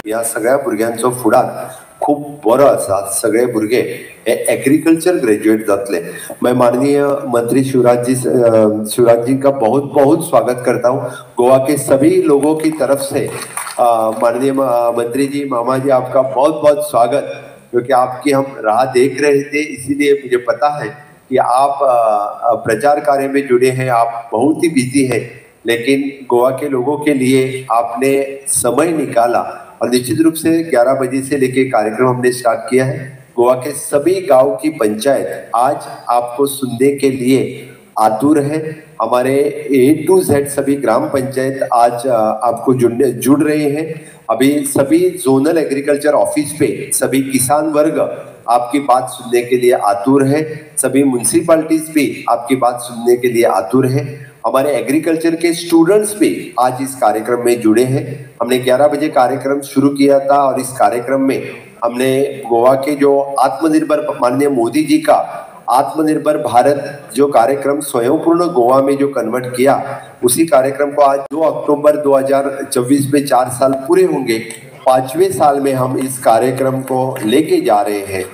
ह्या सगळ्या भुरग्यांचो फुडार खूब बरो आसा। सगळे भुरगे हे एग्रीकल्चर ग्रेजुएट जातले। मैं माननीय मंत्री शिवराज जी का बहुत बहुत स्वागत करता हूँ। गोवा के सभी लोगों की तरफ से माननीय मंत्री जी, मामा जी, आपका बहुत बहुत स्वागत, क्योंकि आपकी हम राह देख रहे थे। इसीलिए मुझे पता है कि आप प्रचार कार्य में जुड़े हैं, आप बहुत ही बिजी हैं, लेकिन गोवा के लोगों के लिए आपने समय निकाला और निश्चित रूप से 11 बजे से लेके कार्यक्रम हमने स्टार्ट किया है। गोवा के सभी गांव की पंचायत आज आपको सुनने के लिए आतुर है। हमारे A to Z सभी ग्राम पंचायत आज आपको जुड़ रहे हैं। अभी सभी जोनल एग्रीकल्चर ऑफिस पे सभी किसान वर्ग आपकी बात सुनने के लिए आतुर है। सभी म्युनिसिपैलिटीज भी आपकी बात सुनने के लिए आतुर है। हमारे एग्रीकल्चर के स्टूडेंट्स भी आज इस कार्यक्रम में जुड़े हैं। हमने 11 बजे कार्यक्रम शुरू किया था और इस कार्यक्रम में हमने गोवा के जो आत्मनिर्भर, माननीय मोदी जी का आत्मनिर्भर भारत जो कार्यक्रम स्वयंपूर्ण गोवा में जो कन्वर्ट किया, उसी कार्यक्रम को आज 2 अक्टूबर 2024 में 4 साल पूरे होंगे। 5वें साल में हम इस कार्यक्रम को लेके जा रहे हैं।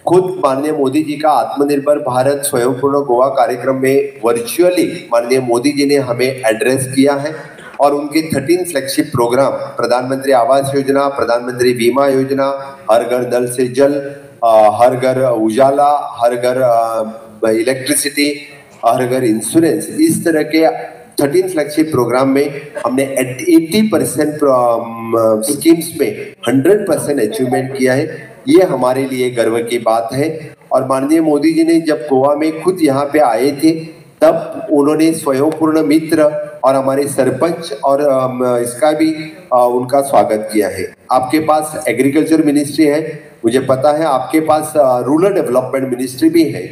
खुद माननीय मोदी जी का आत्मनिर्भर भारत स्वयंपूर्ण गोवा कार्यक्रम में वर्चुअली माननीय मोदी जी ने हमें एड्रेस किया है और उनके 13 फ्लैगशिप प्रोग्राम, प्रधानमंत्री आवास योजना, प्रधानमंत्री बीमा योजना, हर घर नल से जल, हर घर उजाला, हर घर इलेक्ट्रिसिटी, हर घर इंश्योरेंस, इस तरह के 13 फ्लैगशिप प्रोग्राम में हमने 80% स्कीम्स में 100% अचीवमेंट किया है। ये हमारे लिए गर्व की बात है। और माननीय मोदी जी ने जब गोवा में खुद यहाँ पे आए थे, तब उन्होंने स्वयंपूर्ण मित्र और हमारे सरपंच और इसका भी उनका स्वागत किया है। आपके पास एग्रीकल्चर मिनिस्ट्री है, मुझे पता है आपके पास रूरल डेवलपमेंट मिनिस्ट्री भी है।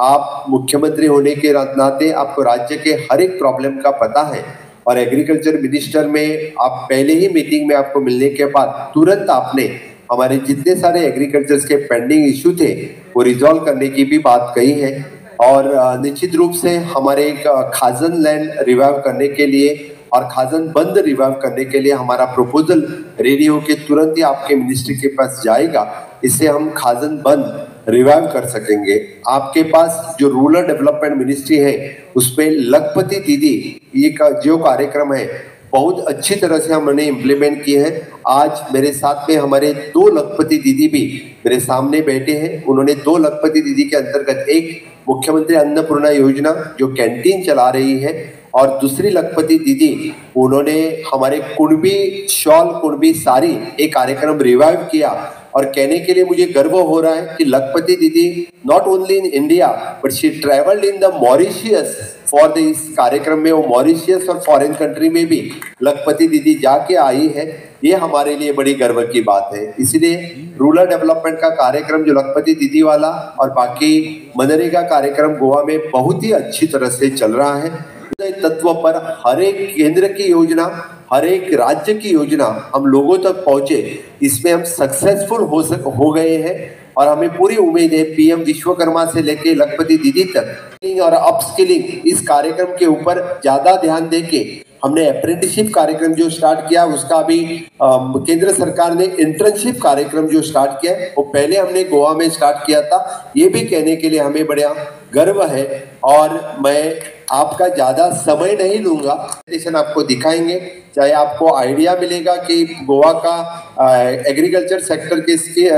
आप मुख्यमंत्री होने के नाते आपको राज्य के हर एक प्रॉब्लम का पता है और एग्रीकल्चर मिनिस्टर में आप पहले ही मीटिंग में आपको मिलने के बाद तुरंत आपने हमारे जितने सारे एग्रीकल्चर के पेंडिंग इश्यू थे वो रिजॉल्व करने की भी बात कही है। और निश्चित रूप से हमारे खाजन लैंड रिवाइव करने के लिए और खाजन बंद रिवाइव करने के लिए हमारा प्रपोजल रेडी होकर तुरंत ही आपके मिनिस्ट्री के पास जाएगा। इससे हम खाजन बंद रिवाइव कर सकेंगे। आपके पास जो रूरल डेवलपमेंट मिनिस्ट्री है, उसमें लखपति दीदी ये का जो कार्यक्रम है बहुत अच्छी तरह से हमने इम्प्लीमेंट किए हैं। आज मेरे साथ में हमारे 2 लखपति दीदी भी मेरे सामने बैठे हैं। उन्होंने 2 लखपति दीदी के अंतर्गत एक मुख्यमंत्री अन्नपूर्णा योजना जो कैंटीन चला रही है और दूसरी लखपति दीदी उन्होंने हमारे कुणबी शॉल, कुणबी साड़ी एक कार्यक्रम रिवाइव किया। और कहने के लिए मुझे गर्व हो रहा है कि लखपति दीदी not only in India but she travelled in the Mauritius for the इस कार्यक्रम में। वो मॉरिशियस और फॉरेन कंट्री में भी लखपति दीदी जाके आई है। ये हमारे लिए बड़ी गर्व की बात है। इसलिए रूरल डेवलपमेंट का कार्यक्रम जो लखपति दीदी वाला और बाकी मनरेगा कार्यक्रम गोवा में बहुत ही अच्छी तरह से चल रहा है। तत्व पर हर एक केंद्र की योजना, हर एक राज्य की योजना हम लोगों तक पहुंचे, इसमें हम सक्सेसफुल हो गए हैं। और हमें पूरी उम्मीद है PM विश्वकर्मा से लेके लखपति दीदी तक और अपस्किलिंग इस कार्यक्रम के ऊपर ज्यादा ध्यान देके हमने अप्रेंटिसशिप कार्यक्रम जो स्टार्ट किया, उसका भी केंद्र सरकार ने इंटर्नशिप कार्यक्रम जो स्टार्ट किया है वो पहले हमने गोवा में स्टार्ट किया था। ये भी कहने के लिए हमें बड़ा गर्व है। और मैं आपका ज्यादा समय नहीं लूंगा, प्रेजेंटेशन आपको दिखाएंगे, चाहे आपको आइडिया मिलेगा कि गोवा का एग्रीकल्चर सेक्टर के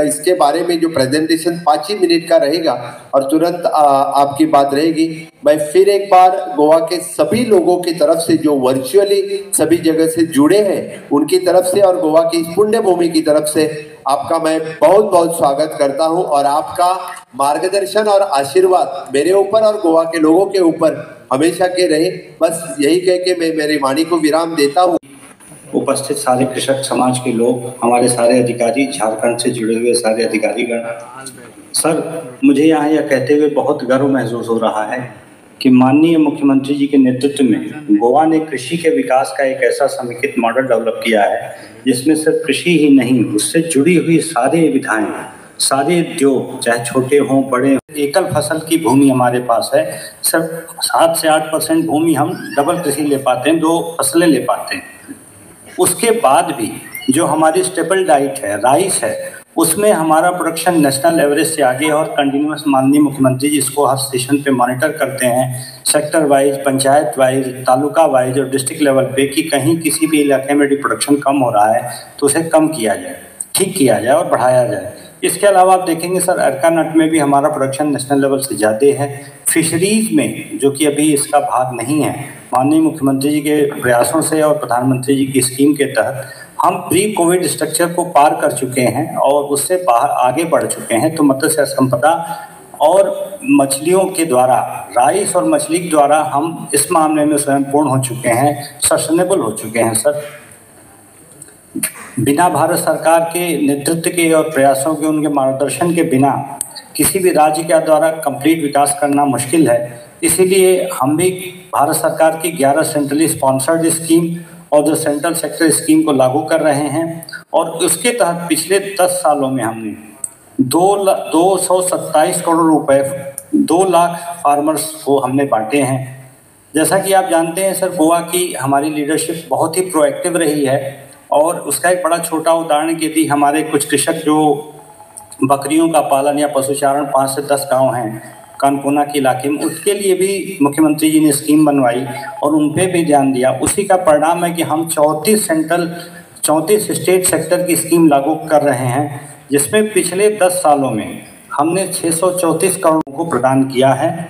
इसके बारे में जो प्रेजेंटेशन 5 ही मिनट का रहेगा और तुरंत आपकी बात रहेगी। मैं फिर एक बार गोवा के सभी लोगों की तरफ से जो वर्चुअली सभी जगह से जुड़े हैं उनकी तरफ से और गोवा की पुण्य भूमि की तरफ से आपका मैं बहुत बहुत स्वागत करता हूं। और आपका मार्गदर्शन और आशीर्वाद मेरे ऊपर और गोवा के लोगों के ऊपर हमेशा के रहे। बस यही कह के मैं मेरी वाणी को विराम देता हूँ। उपस्थित सारे कृषक समाज के लोग, हमारे सारे अधिकारी, झारखंड से जुड़े हुए सारे अधिकारीगण, सर मुझे यहाँ यह कहते हुए बहुत गर्व महसूस हो रहा है कि माननीय मुख्यमंत्री जी के नेतृत्व में गोवा ने कृषि के विकास का एक ऐसा समेकित मॉडल डेवलप किया है जिसमें सिर्फ कृषि ही नहीं, उससे जुड़ी हुई सारी विधाएं, सारे उद्योग, चाहे छोटे हों बड़े हों, एकल फसल की भूमि हमारे पास है। सिर्फ 7 से 8% भूमि हम डबल कृषि ले पाते हैं, 2 फसलें ले पाते हैं। उसके बाद भी जो हमारी स्टेपल डाइट है, राइस है, उसमें हमारा प्रोडक्शन नेशनल एवरेज से आगे और कंटिन्यूस माननीय मुख्यमंत्री जी इसको हर स्टेशन पे मॉनिटर करते हैं, sector wise, panchayat wise, taluka wise और डिस्ट्रिक्ट लेवल पे, कि कहीं किसी भी इलाके में प्रोडक्शन कम हो रहा है तो उसे कम किया जाए, ठीक किया जाए और बढ़ाया जाए। इसके अलावा आप देखेंगे सर, अरका नट में भी हमारा प्रोडक्शन नेशनल लेवल से ज़्यादा है। फिशरीज में, जो कि अभी इसका भाग नहीं है, माननीय मुख्यमंत्री जी के प्रयासों से और प्रधानमंत्री जी की स्कीम के तहत हम प्री कोविड स्ट्रक्चर को पार कर चुके हैं और उससे बाहर आगे बढ़ चुके हैं। तो मत्स्य संपदा और मछलियों के द्वारा, राइस और मछली के द्वारा हम इस मामले में स्वयं पूर्ण हो चुके हैं, सस्टेनेबल हो चुके हैं सर। बिना भारत सरकार के नेतृत्व के और प्रयासों के, उनके मार्गदर्शन के बिना किसी भी राज्य के द्वारा कंप्लीट विकास करना मुश्किल है। इसीलिए हम भी भारत सरकार की 11 सेंट्रली स्पॉन्सर्ड स्कीम और जो सेंट्रल सेक्टर स्कीम को लागू कर रहे हैं और उसके तहत पिछले 10 सालों में हमने 227 करोड़ रुपए 2 लाख फार्मर्स को हमने बांटे हैं। जैसा कि आप जानते हैं सर, गोवा की हमारी लीडरशिप बहुत ही प्रोएक्टिव रही है और उसका एक बड़ा छोटा उदाहरण यदि हमारे कुछ कृषक जो बकरियों का पालन या पशुचारण 5 से 10 गाँव हैं कानकोना के इलाके में, उसके लिए भी मुख्यमंत्री जी ने स्कीम बनवाई और उन पे भी ध्यान दिया। उसी का परिणाम है कि हम 34 स्टेट सेक्टर की स्कीम लागू कर रहे हैं, जिसमें पिछले 10 सालों में हमने 634 करोड़ को प्रदान किया है।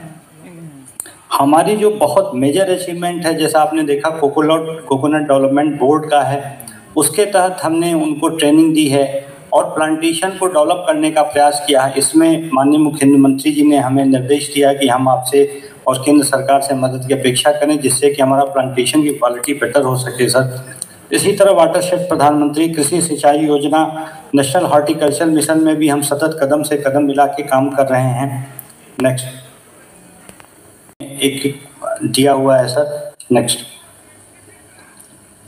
हमारी जो बहुत मेजर अचीवमेंट है, जैसा आपने देखा कोकोनट डेवलपमेंट बोर्ड का है, उसके तहत हमने उनको ट्रेनिंग दी है और प्लांटेशन को डेवलप करने का प्रयास किया है। इसमें माननीय मुख्यमंत्री जी ने हमें निर्देश दिया कि हम आपसे और केंद्र सरकार से मदद की अपेक्षा करें, जिससे कि हमारा प्लांटेशन की क्वालिटी बेटर हो सके सर। इसी तरह वाटरशेड प्रधानमंत्री कृषि सिंचाई योजना, नेशनल हॉर्टिकल्चर मिशन में भी हम सतत कदम से कदम मिला के काम कर रहे हैं। नेक्स्ट एक दिया हुआ है सर। नेक्स्ट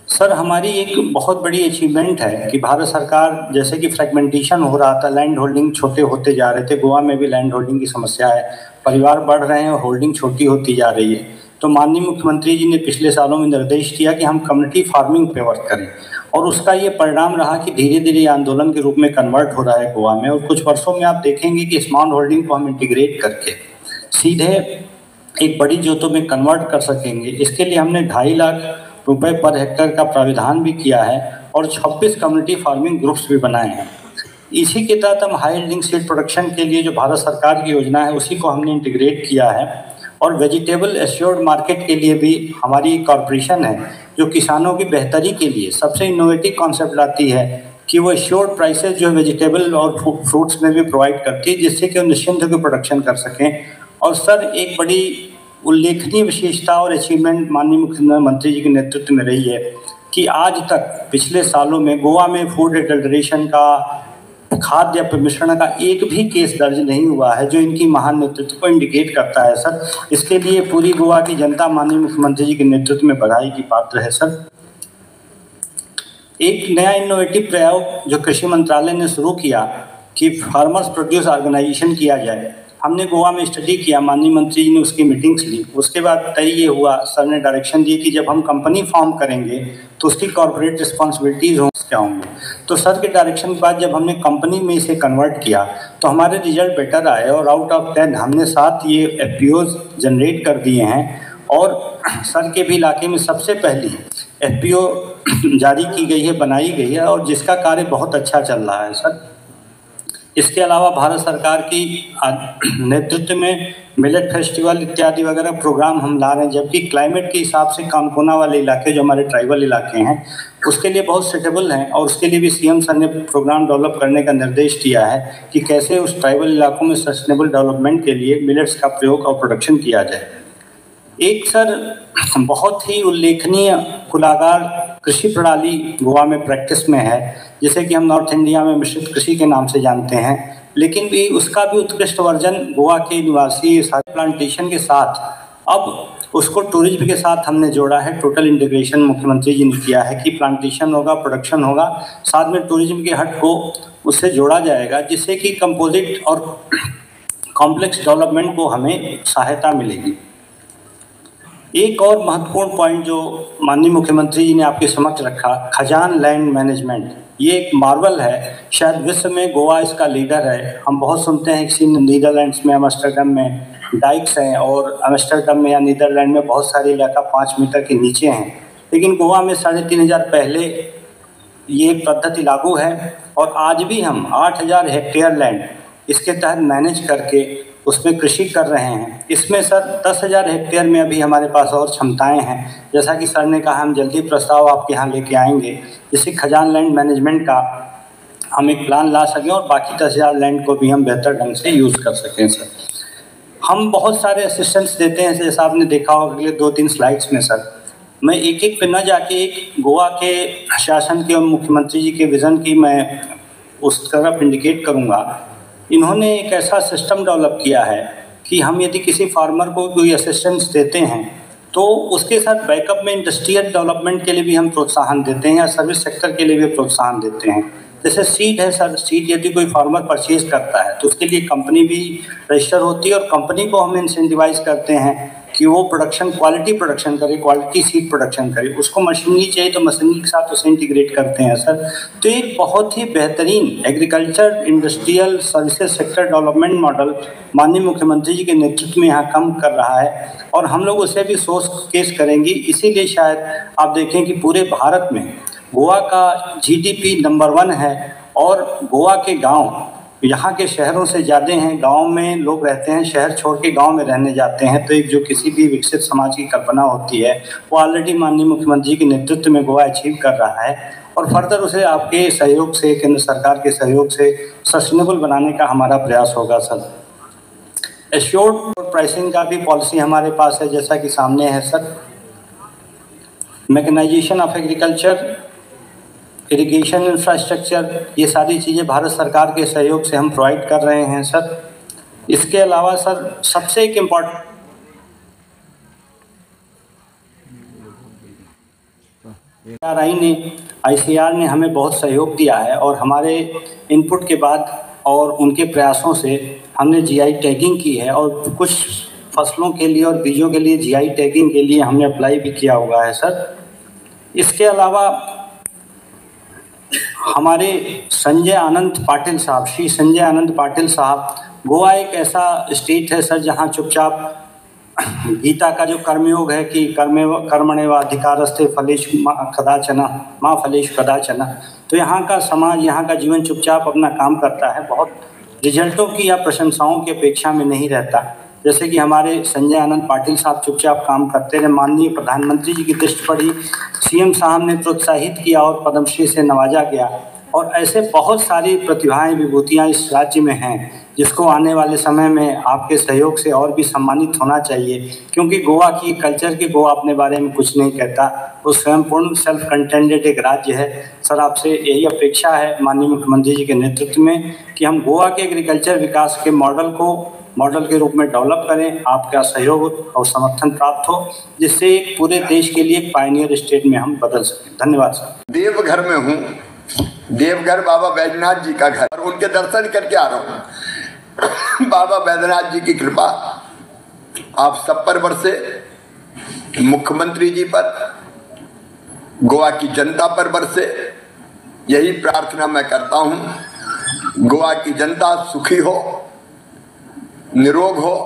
सर, हमारी एक बहुत बड़ी अचीवमेंट है कि भारत सरकार, जैसे कि फ्रेगमेंटेशन हो रहा था, लैंड होल्डिंग छोटे होते जा रहे थे, गोवा में भी लैंड होल्डिंग की समस्या है, परिवार बढ़ रहे हैं और होल्डिंग छोटी होती जा रही है। तो माननीय मुख्यमंत्री जी ने पिछले सालों में निर्देश दिया कि हम कम्युनिटी फार्मिंग पे वर्क करें और उसका ये परिणाम रहा कि धीरे धीरे आंदोलन के रूप में कन्वर्ट हो रहा है गोवा में। और कुछ वर्षों में आप देखेंगे कि स्मॉल होल्डिंग को हम इंटीग्रेट करके सीधे एक बड़ी जोतों में कन्वर्ट कर सकेंगे। इसके लिए हमने 2.5 लाख रुपए पर हेक्टेयर का प्राविधान भी किया है और 26 कम्युनिटी फार्मिंग ग्रुप्स भी बनाए हैं। इसी के तहत हम हाई यील्डिंग सीड प्रोडक्शन के लिए जो भारत सरकार की योजना है उसी को हमने इंटीग्रेट किया है। और वेजिटेबल एश्योर्ड मार्केट के लिए भी हमारी कॉर्पोरेशन है जो किसानों की बेहतरी के लिए सबसे इनोवेटिव कॉन्सेप्ट लाती है कि वो एश्योर्ड प्राइसेस जो वेजिटेबल और फ्रूट्स में भी प्रोवाइड करती है, जिससे कि वो निश्चिंत होकर प्रोडक्शन कर सकें। और सर, एक बड़ी उल्लेखनीय विशेषता और अचीवमेंट माननीय मुख्यमंत्री जी के नेतृत्व में रही है कि आज तक पिछले सालों में गोवा में फूड एडल्ट्रेशन का, खाद्य मिश्रण का एक भी केस दर्ज नहीं हुआ है, जो इनकी महान नेतृत्व को इंडिकेट करता है सर। इसके लिए पूरी गोवा की जनता माननीय मुख्यमंत्री जी के नेतृत्व में बधाई की पात्र है सर। एक नया इनोवेटिव प्रयोग जो कृषि मंत्रालय ने शुरू किया कि फार्मर्स प्रोड्यूस ऑर्गेनाइजेशन किया जाए, हमने गोवा में स्टडी किया, माननीय मंत्री जी ने उसकी मीटिंग्स ली। उसके बाद तय ये हुआ, सर ने डायरेक्शन दी कि जब हम कंपनी फॉर्म करेंगे तो उसकी कॉर्पोरेट रिस्पॉन्सिबिलिटीज क्या होंगी। तो सर के डायरेक्शन के बाद जब हमने कंपनी में इसे कन्वर्ट किया तो हमारे रिजल्ट बेटर आए और आउट ऑफ 10 हमने 7 ये FPOs जनरेट कर दिए हैं। और सर के भी इलाके में सबसे पहली FPO जारी की गई है, बनाई गई है और जिसका कार्य बहुत अच्छा चल रहा है सर। इसके अलावा भारत सरकार की नेतृत्व में मिलेट फेस्टिवल इत्यादि वगैरह प्रोग्राम हम ला रहे हैं, जबकि क्लाइमेट के हिसाब से कानकोना वाले इलाके जो हमारे ट्राइबल इलाके हैं उसके लिए बहुत सूटेबल हैं और उसके लिए भी CM सर ने प्रोग्राम डेवलप करने का निर्देश दिया है कि कैसे उस ट्राइबल इलाकों में सस्टेनेबल डेवलपमेंट के लिए मिलेट्स का प्रयोग और प्रोडक्शन किया जाए। एक सर बहुत ही उल्लेखनीय कुलागार कृषि प्रणाली गोवा में प्रैक्टिस में है, जैसे कि हम नॉर्थ इंडिया में मिश्रित कृषि के नाम से जानते हैं, लेकिन भी उसका भी उत्कृष्ट वर्जन गोवा के निवासी सारे प्लांटेशन के साथ अब उसको टूरिज्म के साथ हमने जोड़ा है। टोटल इंटीग्रेशन मुख्यमंत्री जी ने किया है कि प्लांटेशन होगा, प्रोडक्शन होगा, साथ में टूरिज्म के हट को उससे जोड़ा जाएगा, जिससे कि कंपोजिट और कॉम्प्लेक्स डेवलपमेंट को हमें सहायता मिलेगी। एक और महत्वपूर्ण पॉइंट जो माननीय मुख्यमंत्री जी ने आपके समक्ष रखा, खजान लैंड मैनेजमेंट। ये एक मार्वल है, शायद विश्व में गोवा इसका लीडर है। हम बहुत सुनते हैं कि नीदरलैंड्स में, एम्स्टर्डम में डाइक्स हैं, और एम्स्टर्डम में या नीदरलैंड में बहुत सारे इलाका 5 मीटर के नीचे हैं, लेकिन गोवा में 3500 पहले ये पद्धति लागू है। और आज भी हम 8000 हेक्टेयर लैंड इसके तहत मैनेज करके उसमें कृषि कर रहे हैं। इसमें सर 10,000 हेक्टेयर में अभी हमारे पास और क्षमताएं हैं। जैसा कि सर ने कहा, हम जल्दी प्रस्ताव आपके यहाँ लेके आएंगे, जिससे खजान लैंड मैनेजमेंट का हम एक प्लान ला सकें और बाकी 10,000 लैंड को भी हम बेहतर ढंग से यूज़ कर सकें। सर हम बहुत सारे असिस्टेंस देते हैं, जैसा आपने देखा होगा अगले 2-3 स्लाइड्स में। सर मैं एक एक पे न जाके एक गोवा के शासन के और मुख्यमंत्री जी के विज़न की मैं उस तरफ इंडिकेट करूँगा। इन्होंने एक ऐसा सिस्टम डेवलप किया है कि हम यदि किसी फार्मर को कोई असिस्टेंस देते हैं तो उसके साथ बैकअप में इंडस्ट्रियल डेवलपमेंट के लिए भी हम प्रोत्साहन देते हैं या सर्विस सेक्टर के लिए भी प्रोत्साहन देते हैं। जैसे सीड है सर, सीड यदि कोई फार्मर परचेज करता है तो उसके लिए कंपनी भी रजिस्टर होती है और कंपनी को हम इंसेंटिवाइज करते हैं कि वो प्रोडक्शन क्वालिटी प्रोडक्शन करे, क्वालिटी सीड प्रोडक्शन करे। उसको मशीनरी चाहिए तो मशीनरी के साथ उसे इंटीग्रेट करते हैं सर। तो एक बहुत ही बेहतरीन agriculture industrial services sector development model माननीय मुख्यमंत्री जी के नेतृत्व में यहाँ काम कर रहा है और हम लोग उसे भी सोच केस करेंगे। इसीलिए शायद आप देखें कि पूरे भारत में गोवा का GDP नंबर 1 है और गोवा के गाँव यहाँ के शहरों से ज़्यादा हैं। गांव में लोग रहते हैं, शहर छोड़ के गांव में रहने जाते हैं। तो एक जो किसी भी विकसित समाज की कल्पना होती है वो ऑलरेडी माननीय मुख्यमंत्री के नेतृत्व में गोवा अचीव कर रहा है और फर्दर उसे आपके सहयोग से, केंद्र सरकार के सहयोग से सस्टेनेबल बनाने का हमारा प्रयास होगा। सर एश्योर्ड प्राइसिंग का भी पॉलिसी हमारे पास है, जैसा कि सामने है sir. Mechanisation of agriculture, irrigation infrastructure, ये सारी चीज़ें भारत सरकार के सहयोग से हम प्रोवाइड कर रहे हैं सर। इसके अलावा सर सबसे एक इम्पॉर्टेंट ICAR ने हमें बहुत सहयोग दिया है और हमारे इनपुट के बाद और उनके प्रयासों से हमने GI टैगिंग की है और कुछ फसलों के लिए और बीजों के लिए GI टैगिंग के लिए हमने अप्लाई भी किया हुआ है सर। इसके अलावा हमारे संजय आनंद पाटिल साहब, श्री संजय आनंद पाटिल साहब, गोवा एक ऐसा स्टेट है सर जहां चुपचाप गीता का जो कर्मयोग है कि कर्मण्येवाधिकारस्ते फलेषु कदाचन मां फलेषु कदाचन, तो यहाँ का समाज, यहाँ का जीवन चुपचाप अपना काम करता है, बहुत रिजल्टों की या प्रशंसाओं की अपेक्षा में नहीं रहता। जैसे कि हमारे संजय आनंद पाटिल साहब चुपचाप काम करते रहे, माननीय प्रधानमंत्री जी की दृष्टि पड़ी, CM साहब ने प्रोत्साहित किया और पद्मश्री से नवाजा गया। और ऐसे बहुत सारी प्रतिभाएं, विभूतियां इस राज्य में हैं जिसको आने वाले समय में आपके सहयोग से और भी सम्मानित होना चाहिए, क्योंकि गोवा की कल्चर की गोवा अपने बारे में कुछ नहीं कहता, वो स्वयं पूर्ण सेल्फ कंटेंटेड एक राज्य है। सर आपसे यही अपेक्षा है माननीय मुख्यमंत्री जी के नेतृत्व में कि हम गोवा के एग्रीकल्चर विकास के मॉडल के रूप में डेवलप करें, आपका सहयोग और समर्थन प्राप्त हो, जिससे पूरे देश के लिए एक पायनियर स्टेट में हम बदल सकें। धन्यवाद सर। देवघर में हूँ, देवघर बाबा बैद्यनाथ जी का घर, और उनके दर्शन करके आ रहा हूँ। बाबा बैद्यनाथ जी की कृपा आप सब पर बरसे, मुख्यमंत्री जी पर, गोवा की जनता पर बरसे, यही प्रार्थना मैं करता हूँ। गोवा की जनता सुखी हो, निरोग हो,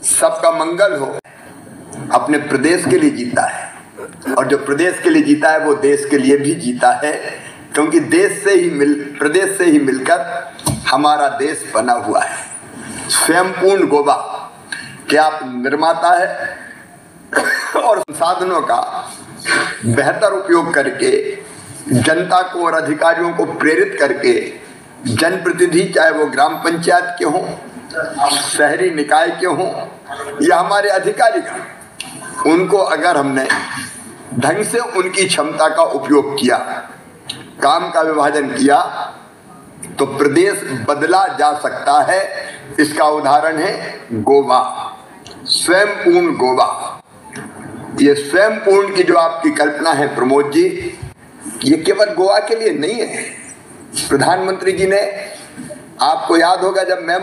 सबका मंगल हो। अपने प्रदेश के लिए जीता है और जो प्रदेश के लिए जीता है वो देश के लिए भी जीता है, क्योंकि प्रदेश से ही मिलकर हमारा देश बना हुआ है। स्वयं पूर्ण गोवा के आप निर्माता है और संसाधनों का बेहतर उपयोग करके जनता को और अधिकारियों को प्रेरित करके जनप्रतिनिधि, चाहे वो ग्राम पंचायत के हों, शहरी निकाय के हों या हमारे अधिकारीगण, उनको अगर हमने ढंग से उनकी क्षमता का उपयोग किया, काम का विभाजन किया, तो प्रदेश बदला जा सकता है। इसका उदाहरण है गोवा, स्वयं पूर्ण गोवा। ये स्वयं पूर्ण की जो आपकी कल्पना है प्रमोद जी, ये केवल गोवा के लिए नहीं है। प्रधानमंत्री जी ने, आपको याद होगा जब मैं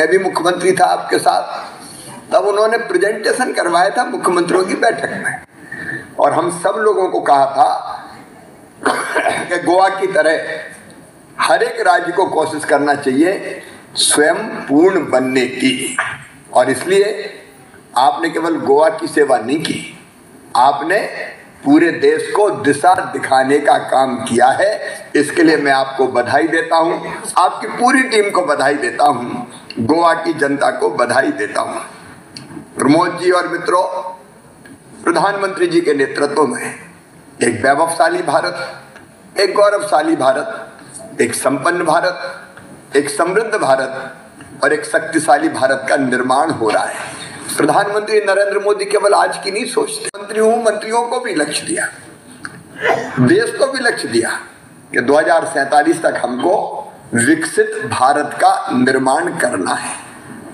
भी मुख्यमंत्री था आपके साथ, तब उन्होंने प्रेजेंटेशन करवाया था मुख्यमंत्रियों की बैठक में और हम सब लोगों को कहा था कि गोवा की तरह हर एक राज्य को कोशिश करना चाहिए स्वयं पूर्ण बनने की। और इसलिए आपने केवल गोवा की सेवा नहीं की, आपने पूरे देश को दिशा दिखाने का काम किया है। इसके लिए मैं आपको बधाई देता हूं, आपकी पूरी टीम को बधाई देता हूं, गोवा की जनता को बधाई देता हूं। प्रमोद जी और मित्रों, प्रधानमंत्री जी के नेतृत्व में एक वैभवशाली भारत, एक गौरवशाली भारत, एक संपन्न भारत, एक समृद्ध भारत और एक शक्तिशाली भारत का निर्माण हो रहा है। प्रधानमंत्री नरेंद्र मोदी केवल आज की नहीं सोचते, मंत्रियों को भी लक्ष्य दिया, देश को भी लक्ष्य दिया कि 2047 तक हमको विकसित भारत का निर्माण करना है।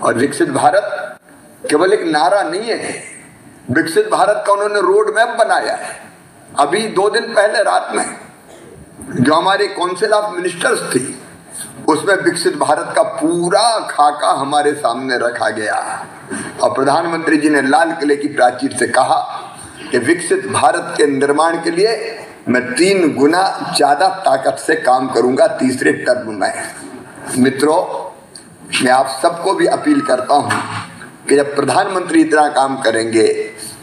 और विकसित भारत केवल एक नारा नहीं है, विकसित भारत का उन्होंने रोड मैप बनाया है। अभी 2 दिन पहले रात में जो हमारे काउंसिल ऑफ मिनिस्टर्स थी, उसमें विकसित भारत का पूरा खाका हमारे सामने रखा गया और प्रधानमंत्री जी ने लाल किले की प्राचीर से कहा कि विकसित भारत के निर्माण के लिए मैं 3 गुना ज्यादा ताकत से काम करूंगा तीसरे टर्म में। मित्रों, मैं आप सबको भी अपील करता हूं कि जब प्रधानमंत्री इतना काम करेंगे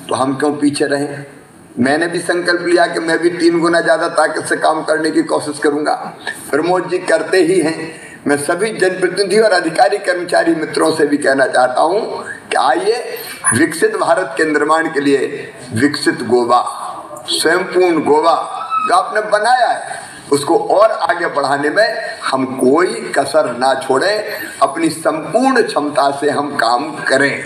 तो हम क्यों पीछे रहें। मैंने भी संकल्प लिया कि मैं भी 3 गुना ज्यादा ताकत से काम करने की कोशिश करूंगा। प्रमोद जी करते ही हैं। मैं सभी जनप्रतिनिधि और अधिकारी कर्मचारी मित्रों से भी कहना चाहता हूं कि आइए विकसित भारत के निर्माण के लिए विकसित गोवा, स्वयंपूर्ण गोवा जो आपने बनाया है उसको और आगे बढ़ाने में हम कोई कसर ना छोड़ें, अपनी संपूर्ण क्षमता से हम काम करें,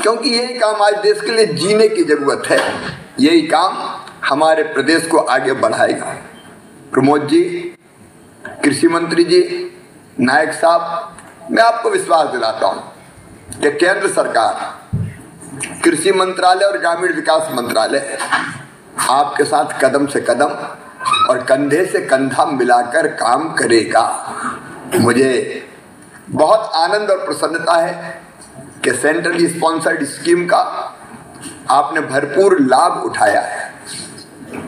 क्योंकि यही काम आज देश के लिए जीने की जरूरत है। यही काम हमारे प्रदेश को आगे बढ़ाएगा। प्रमोद जी, कृषि मंत्री जी, नायक साहब, मैं आपको विश्वास दिलाता हूं कि केंद्र सरकार, कृषि मंत्रालय और ग्रामीण विकास मंत्रालय आपके साथ कदम से कदम और कंधे से कंधा मिलाकर काम करेगा। मुझे बहुत आनंद और प्रसन्नता है कि सेंट्रली स्पॉन्सर्ड स्कीम का आपने भरपूर लाभ उठाया है,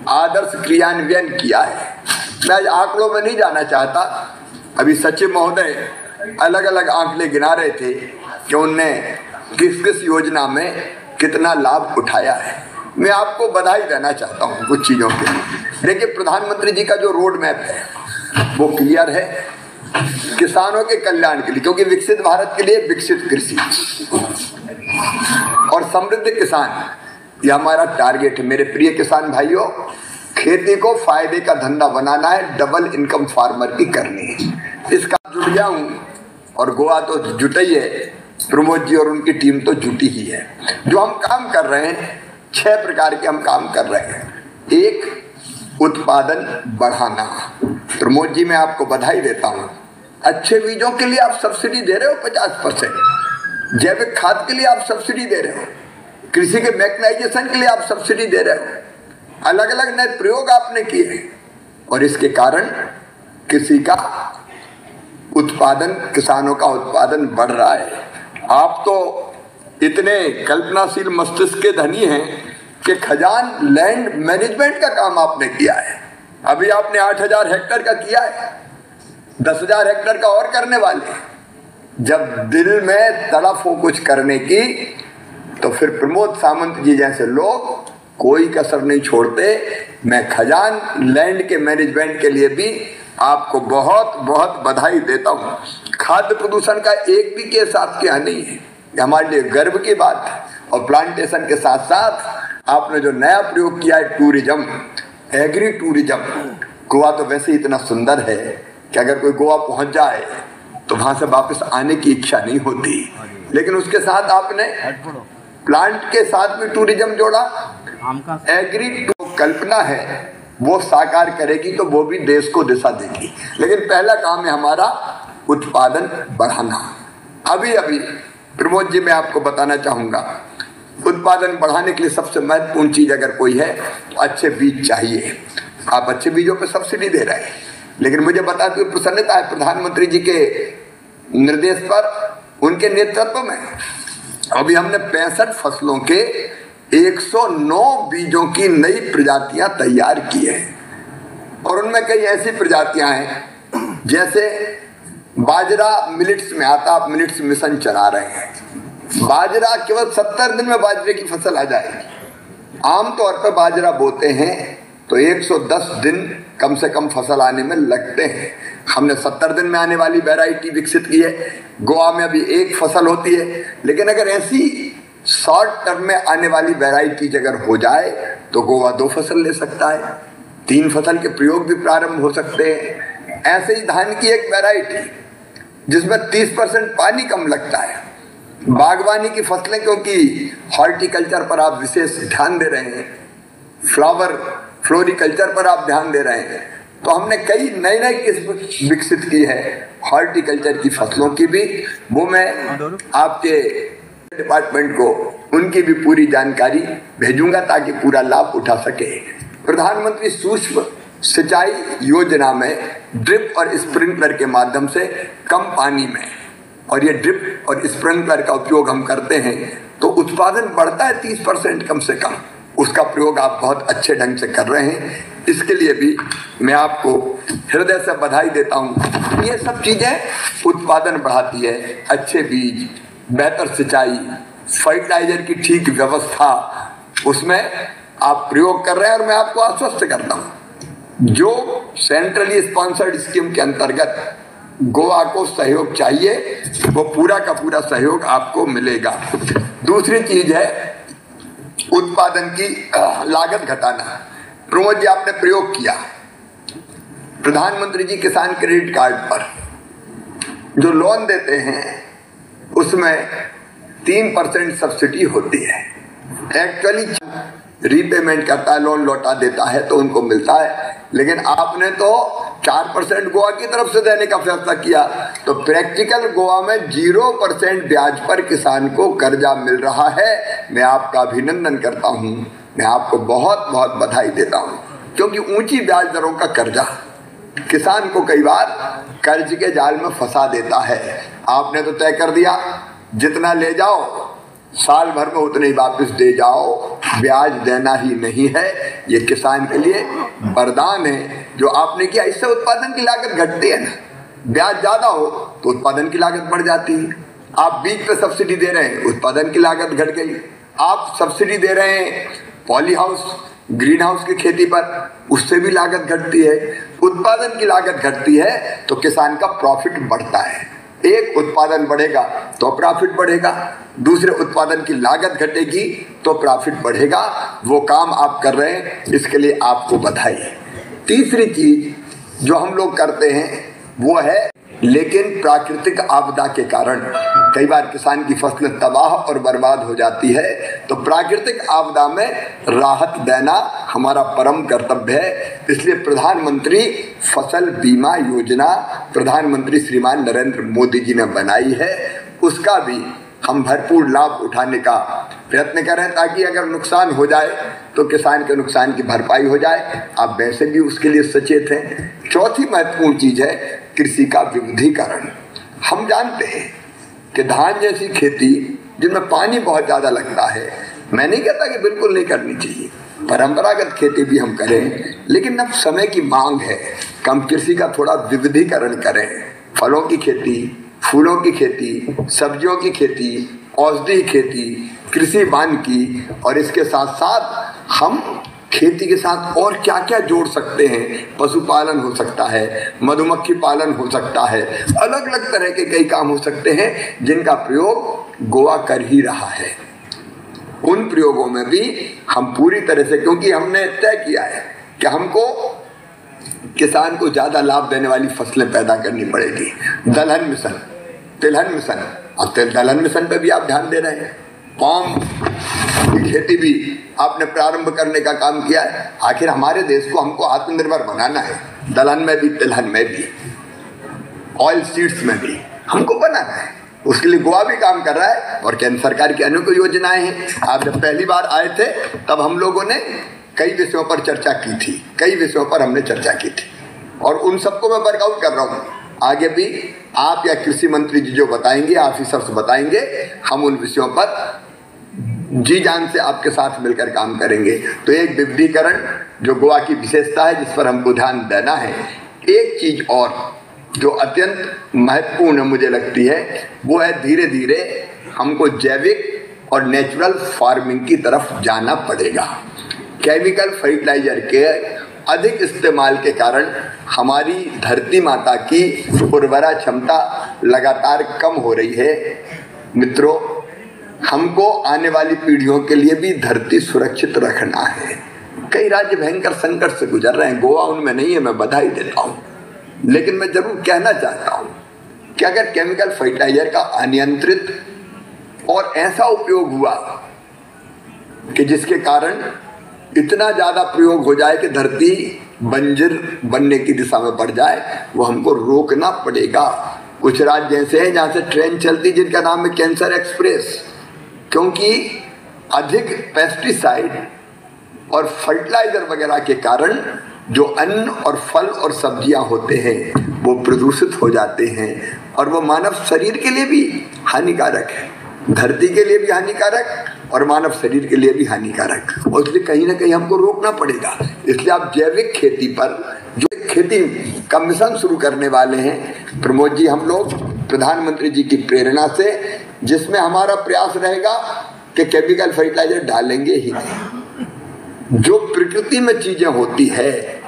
आदर्श क्रियान्वयन किया है। मैं आज आंकड़ों में नहीं जाना चाहता, अभी सचिव महोदय अलग अलग आंकड़े गिना रहे थे कि उनने किस किस योजना में कितना लाभ उठाया है। मैं आपको बधाई देना चाहता हूं कुछ चीजों के लिए। देखिए, प्रधानमंत्री जी का जो रोड मैप है वो क्लियर है किसानों के कल्याण के लिए, क्योंकि विकसित भारत के लिए विकसित कृषि और समृद्ध किसान ये हमारा टारगेट है। मेरे प्रिय किसान भाइयों, खेती को फायदे का धंधा बनाना है, डबल इनकम फार्मर की करनी है। इसका जुट गया हूं और गोवा तो जुटा ही है, प्रमोद जी और उनकी टीम तो जुटी ही है। जो हम काम कर रहे हैं 6 प्रकार के हम काम कर रहे हैं। एक, उत्पादन बढ़ाना। प्रमोद जी, मैं आपको बधाई देता हूं, अच्छे बीजों के लिए आप सब्सिडी दे रहे हो 50%, जैविक खाद के लिए आप सब्सिडी दे रहे हो, कृषि के मैकेनाइजेशन के लिए आप सब्सिडी दे रहे हो, अलग अलग नए प्रयोग आपने किए और इसके कारण कृषि का उत्पादन, किसानों का उत्पादन बढ़ रहा है। आप तो इतने कल्पनाशील मस्तिष्क के धनी हैं कि खजान लैंड मैनेजमेंट का काम आपने किया है। अभी आपने 8000 हेक्टेयर का किया है, 10,000 हेक्टेयर का और करने वाले। जब दिल में तड़प हो कुछ करने की तो फिर प्रमोद सावंत जी जैसे लोग कोई कसर नहीं छोड़ते। मैं खजान लैंड के मैनेजमेंट के लिए भी आपको बहुत बहुत बधाई देता हूँ। खाद्य प्रदूषण का एक भी केस आपके यहाँ नहीं है, हमारे लिए गर्व की बात है। और प्लांटेशन के साथ साथ आपने जो नया प्रयोग किया है टूरिज्म, एग्री टूरिज्म, गोवा तो वैसे ही इतना सुंदर है कि अगर कोई गोवा पहुंच जाए तो वहां से वापस आने की इच्छा नहीं होती, लेकिन उसके साथ आपने प्लांट के साथ भी टूरिज्म जोड़ा। एग्री कल्पना है वो साकार करेगी तो वो भी देश को दिशा देगी, लेकिन पहला काम है हमारा उत्पादन बढ़ाना। अभी अभी प्रमोद जी मैं आपको बताना चाहूंगा, उत्पादन बढ़ाने के लिए सबसे महत्वपूर्ण चीज अगर कोई है तो अच्छे बीज चाहिए। आप अच्छे बीजों पे सब्सिडी दे रहे हैं, लेकिन मुझे बताते हुए प्रसन्नता है प्रधानमंत्री जी के निर्देश पर, उनके नेतृत्व में अभी हमने 65 फसलों के 109 बीजों की नई प्रजातियां तैयार की है। और उनमें कई ऐसी प्रजातियां हैं, जैसे बाजरा मिलेट्स में आता, आप मिलेट्स मिशन चला रहे हैं, बाजरा केवल 70 दिन में बाजरे की फसल आ जाएगी। आमतौर पर बाजरा बोते हैं तो 110 दिन कम से कम फसल आने में लगते हैं। हमने 70 दिन में आने वाली वैरायटी विकसित की है। गोवा में अभी एक फसल होती है, लेकिन अगर ऐसी शॉर्ट टर्म में आने वाली वैरायटी अगर हो जाए तो गोवा 2 फसल ले सकता है, 3 फसल के प्रयोग भी प्रारंभ हो सकते हैं। ऐसे ही धान की एक वैरायटी जिसमें 30% पानी कम लगता है, बागवानी की फसलें, क्योंकि हॉर्टिकल्चर पर आप विशेष ध्यान दे रहे हैं, फ्लोरिकल्चर पर आप ध्यान दे रहे हैं, तो हमने कई नई नई किस्म विकसित की है हॉर्टिकल्चर की फसलों की भी। वो मैं आपके डिपार्टमेंट को उनकी भी पूरी जानकारी भेजूंगा ताकि पूरा लाभ उठा सके। प्रधानमंत्री सूक्ष्म सिंचाई योजना में ड्रिप और स्प्रिंकलर के माध्यम से कम पानी में, और ये ड्रिप और स्प्रिंकलर का उपयोग हम करते हैं तो उत्पादन बढ़ता है 30% कम से कम। उसका प्रयोग आप बहुत अच्छे ढंग से कर रहे हैं, इसके लिए भी मैं आपको हृदय से बधाई देता हूँ। ये सब चीज़ें उत्पादन बढ़ाती है, अच्छे बीज, बेहतर सिंचाई, फर्टिलाइजर की ठीक व्यवस्था, उसमें आप प्रयोग कर रहे हैं। और मैं आपको आश्वस्त करता हूँ, जो सेंट्रली स्पॉन्सर्ड स्कीम के अंतर्गत गोवा को सहयोग चाहिए वो पूरा का पूरा सहयोग आपको मिलेगा। दूसरी चीज है उत्पादन की लागत घटाना। प्रमोद जी, आपने प्रयोग किया प्रधानमंत्री जी किसान क्रेडिट कार्ड पर जो लोन देते हैं उसमें 3% सब्सिडी होती है। एक्चुअली रीपेमेंट करता है, लोन लौटा देता है तो उनको मिलता है, लेकिन आपने तो 4% गोवा की तरफ से देने का फैसला किया, तो प्रैक्टिकल गोवा में 0% ब्याज पर किसान को कर्जा मिल रहा है। मैं आपका अभिनंदन करता हूँ, मैं आपको बहुत बहुत बधाई देता हूँ, क्योंकि ऊंची ब्याज दरों का कर्जा किसान को कई बार कर्ज के जाल में फंसा देता है। आपने तो तय कर दिया जितना ले जाओ साल भर में उतने ही वापस दे जाओ, ब्याज देना ही नहीं है। ये किसान के लिए वरदान है जो आपने किया। इससे उत्पादन की लागत घटती है ना, ब्याज ज्यादा हो तो उत्पादन की लागत बढ़ जाती है। आप बीज पे सब्सिडी दे रहे हैं, उत्पादन की लागत घट गई। आप सब्सिडी दे रहे हैं पॉली हाउस, ग्रीन हाउस की खेती पर, उससे भी लागत घटती है। उत्पादन की लागत घटती है तो किसान का प्रॉफिट बढ़ता है। एक उत्पादन बढ़ेगा तो प्रॉफिट बढ़ेगा, दूसरे उत्पादन की लागत घटेगी तो प्रॉफिट बढ़ेगा। वो काम आप कर रहे हैं, इसके लिए आपको बधाई। तीसरी चीज जो हम लोग करते हैं वो है, लेकिन प्राकृतिक आपदा के कारण कई बार किसान की फसलें तबाह और बर्बाद हो जाती है, तो प्राकृतिक आपदा में राहत देना हमारा परम कर्तव्य है। इसलिए प्रधानमंत्री फसल बीमा योजना प्रधानमंत्री श्रीमान नरेंद्र मोदी जी ने बनाई है, उसका भी हम भरपूर लाभ उठाने का प्रयत्न करें, ताकि अगर नुकसान हो जाए तो किसान के नुकसान की भरपाई हो जाए। आप वैसे भी उसके लिए सचेत हैं। चौथी महत्वपूर्ण चीज है कृषि का विविधीकरण। हम जानते हैं कि धान जैसी खेती जिनमें पानी बहुत ज़्यादा लगता है, मैं नहीं कहता कि बिल्कुल नहीं करनी चाहिए, परंपरागत खेती भी हम करें, लेकिन अब समय की मांग है कि हम कृषि का थोड़ा विविधीकरण करें। फलों की खेती, फूलों की खेती, सब्जियों की खेती, औषधि खेती, कृषि वानिकी, और इसके साथ साथ हम खेती के साथ और क्या क्या जोड़ सकते हैं। पशुपालन हो सकता है, मधुमक्खी पालन हो सकता है, अलग अलग तरह के कई काम हो सकते हैं जिनका प्रयोग गोवा कर ही रहा है। उन प्रयोगों में भी हम पूरी तरह से, क्योंकि हमने तय किया है कि हमको किसान को ज्यादा लाभ देने वाली फसलें पैदा करनी पड़ेगी। दलहन मिशन, तिलहन मिशन, अब दलहन मिशन पे भी आप ध्यान दे रहे हैं। पाम की खेती भी आपने प्रारंभ करने का काम किया है। आखिर हमारे देश को हमको आत्मनिर्भर बनाना है, दलहन में भी, तिलहन में भी, ऑयल सीड्स में भी हमको बनाना है। उसके लिए गोवा भी काम कर रहा है और केंद्र सरकार की अनेक योजनाएं हैं। आप जब पहली बार आए थे तब हम लोगों ने कई विषयों पर चर्चा की थी, कई विषयों पर हमने चर्चा की थी, और उन सबको मैं वर्कआउट कर रहा हूँ। आगे भी आप या कृषि मंत्री जी जो बताएंगे, ऑफिसर्स बताएंगे, हम उन विषयों पर जी जान से आपके साथ मिलकर काम करेंगे। तो एक विविधीकरण जो गोवा की विशेषता है, जिस पर हमको ध्यान देना है। एक चीज और जो अत्यंत महत्वपूर्ण मुझे लगती है, वो है धीरे धीरे हमको जैविक और नेचुरल फार्मिंग की तरफ जाना पड़ेगा। केमिकल फर्टिलाइजर के अधिक इस्तेमाल के कारण हमारी धरती माता की उर्वरा क्षमता लगातार कम हो रही है। मित्रों, हमको आने वाली पीढ़ियों के लिए भी धरती सुरक्षित रखना है। कई राज्य भयंकर संकट से गुजर रहे हैं, गोवा उनमें नहीं है, मैं बधाई देता हूँ। लेकिन मैं जरूर कहना चाहता हूँ कि अगर केमिकल फर्टिलाइजर का अनियंत्रित और ऐसा उपयोग हुआ कि जिसके कारण इतना ज्यादा प्रयोग हो जाए कि धरती बंजर बनने की दिशा में बढ़ जाए, वो हमको रोकना पड़ेगा। कुछ राज्य ऐसे हैं जहाँ से ट्रेन चलती, जिनका नाम है कैंसर एक्सप्रेस, क्योंकि अधिक पेस्टिसाइड और फर्टिलाइजर वगैरह के कारण जो अन्न और फल और सब्जियां होते हैं वो प्रदूषित हो जाते हैं, और वो मानव शरीर के लिए भी हानिकारक है, धरती के लिए भी हानिकारक और मानव शरीर के लिए भी हानिकारक। और इसलिए कहीं ना कहीं हमको रोकना पड़ेगा। इसलिए आप जैविक खेती पर जो खेती का मिशन शुरू करने वाले हैं प्रमोद जी, हम लोग प्रधानमंत्री जी की प्रेरणा से, जिसमें हमारा प्रयास रहेगा कि केमिकल फर्टिलाइजर डालेंगे ही नहीं। जो प्रकृति में चीजें होती है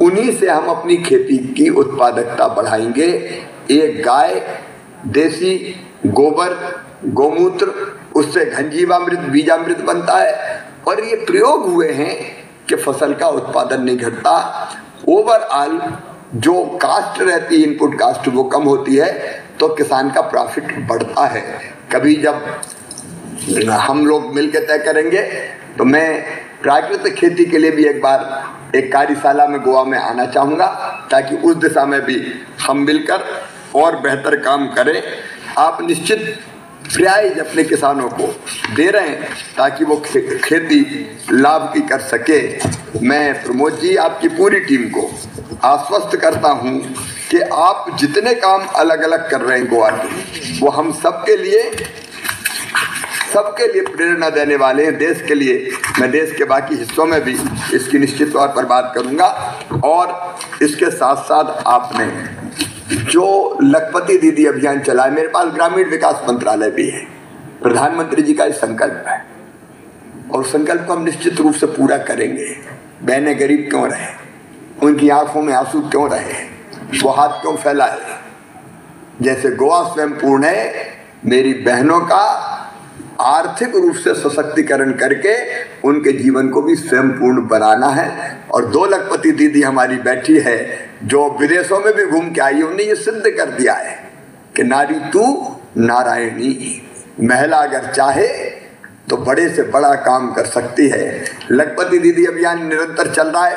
उन्हीं से हम अपनी खेती की उत्पादकता बढ़ाएंगे। एक गाय, देसी गोबर, गोमूत्र, उससे घनजीवामृत, बीजामृत बनता है, और ये प्रयोग हुए हैं कि फसल का उत्पादन नहीं घटता। ओवरऑल जो कास्ट रहती है, इनपुट कास्ट, वो कम होती है, तो किसान का प्रॉफिट बढ़ता है। कभी जब हम लोग मिलकर तय करेंगे तो मैं प्राकृतिक खेती के लिए भी एक बार एक कार्यशाला में गोवा में आना चाहूँगा, ताकि उस दिशा में भी हम मिलकर और बेहतर काम करें। आप निश्चित प्राइज अपने किसानों को दे रहे हैं ताकि वो खेती लाभ की कर सके। मैं प्रमोद जी, आपकी पूरी टीम को आश्वस्त करता हूं कि आप जितने काम अलग अलग कर रहे हैं गोवा के, वो हम सबके लिए प्रेरणा देने वाले हैं। देश के लिए, मैं देश के बाकी हिस्सों में भी इसकी निश्चित तौर पर बात करूंगा। और इसके साथ साथ आपने जो लखपति दीदी अभियान चलाया, मेरे पास ग्रामीण विकास मंत्रालय भी है, प्रधानमंत्री जी का संकल्प है, और संकल्प को हम निश्चित रूप से पूरा करेंगे। बहनें गरीब क्यों रहे, उनकी आंखों में आंसू क्यों रहे, वो हाथ क्यों फैलाए। जैसे गोवा स्वयं पूर्ण है, मेरी बहनों का आर्थिक रूप से सशक्तिकरण करके उनके जीवन को भी स्वयं पूर्ण बनाना है। और 2 लखपति दीदी हमारी बैठी है जो विदेशों में भी घूम के आई, उन्हें ये सिद्ध कर दिया है कि नारी तू नारायणी, महिला अगर चाहे तो बड़े से बड़ा काम कर सकती है। लखपति दीदी अभियान निरंतर चल रहा है,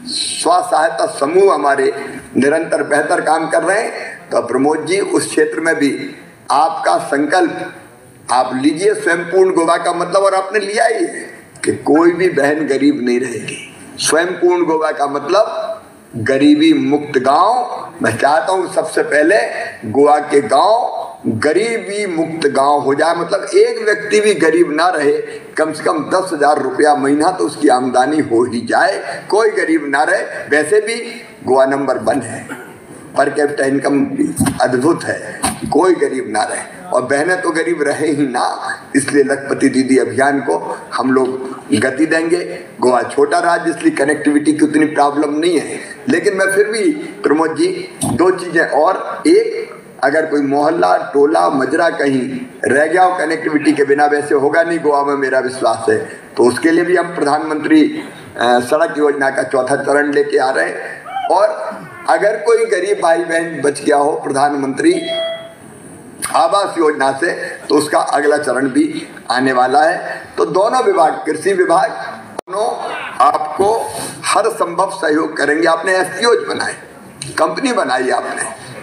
स्व सहायता समूह हमारे निरंतर बेहतर काम कर रहे हैं। तो प्रमोद जी, उस क्षेत्र में भी आपका संकल्प आप लीजिए। स्वयं पूर्ण गोवा का मतलब, और आपने लिया ही है, कि कोई भी बहन गरीब नहीं रहेगी। स्वयं पूर्ण गोवा का मतलब गरीबी मुक्त गांव। मैं चाहता हूं सबसे पहले गोवा के गांव गरीबी मुक्त गांव हो जाए, मतलब एक व्यक्ति भी गरीब ना रहे, कम से कम 10,000 रुपया महीना तो उसकी आमदनी हो ही जाए, कोई गरीब ना रहे। वैसे भी गोवा नंबर 1 है, पर कैपिटा इनकम भी अद्भुत है, कोई गरीब ना रहे, और बहनें तो गरीब रहे ही ना। इसलिए लखपति दीदी अभियान को हम लोग गति देंगे। गोवा छोटा राज्य, इसलिए कनेक्टिविटी की उतनी प्रॉब्लम नहीं है, लेकिन मैं फिर भी प्रमोद जी 2 चीजें और, एक, अगर कोई मोहल्ला, टोला, मजरा कहीं रह गया हो कनेक्टिविटी के बिना, वैसे होगा नहीं गोवा में, मेरा विश्वास है, तो उसके लिए भी हम प्रधानमंत्री सड़क योजना का 4था चरण लेके आ रहे हैं। और अगर कोई गरीब भाई बहन बच गया हो प्रधानमंत्री आवास योजना से, तो उसका अगला चरण भी आने वाला है। तो दोनों विभाग, कृषि विभाग, दोनों आपको हर संभव सहयोग करेंगे। आपने एफपीओज बनाए, कंपनी बनाई आपने,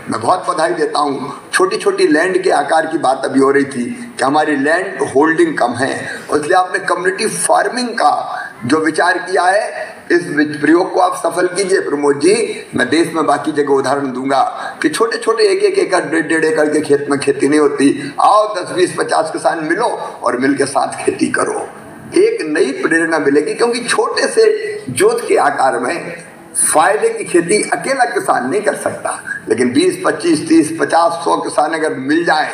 मैं बहुत बधाई देता हूँ। छोटी छोटी लैंड के आकार की बात अभी हो रही थी कि हमारी लैंड होल्डिंग कम है, इसलिए आपने कम्युनिटी फार्मिंग का जो विचार किया है इस प्रयोग को आप सफल कीजिए प्रमोद जी। मैं देश में बाकी जगह उदाहरण दूंगा कि छोटे छोटे 1-1 एकड़ 1.5 एकड़ के खेत में खेती नहीं होती। आओ 10, 20, 50 किसान मिलो और मिलकर साथ खेती करो, एक नई प्रेरणा मिलेगी। क्योंकि छोटे से जोत के आकार में फायदे की खेती अकेला किसान नहीं कर सकता, लेकिन 20, 25, 30, 50, 100 किसान अगर मिल जाए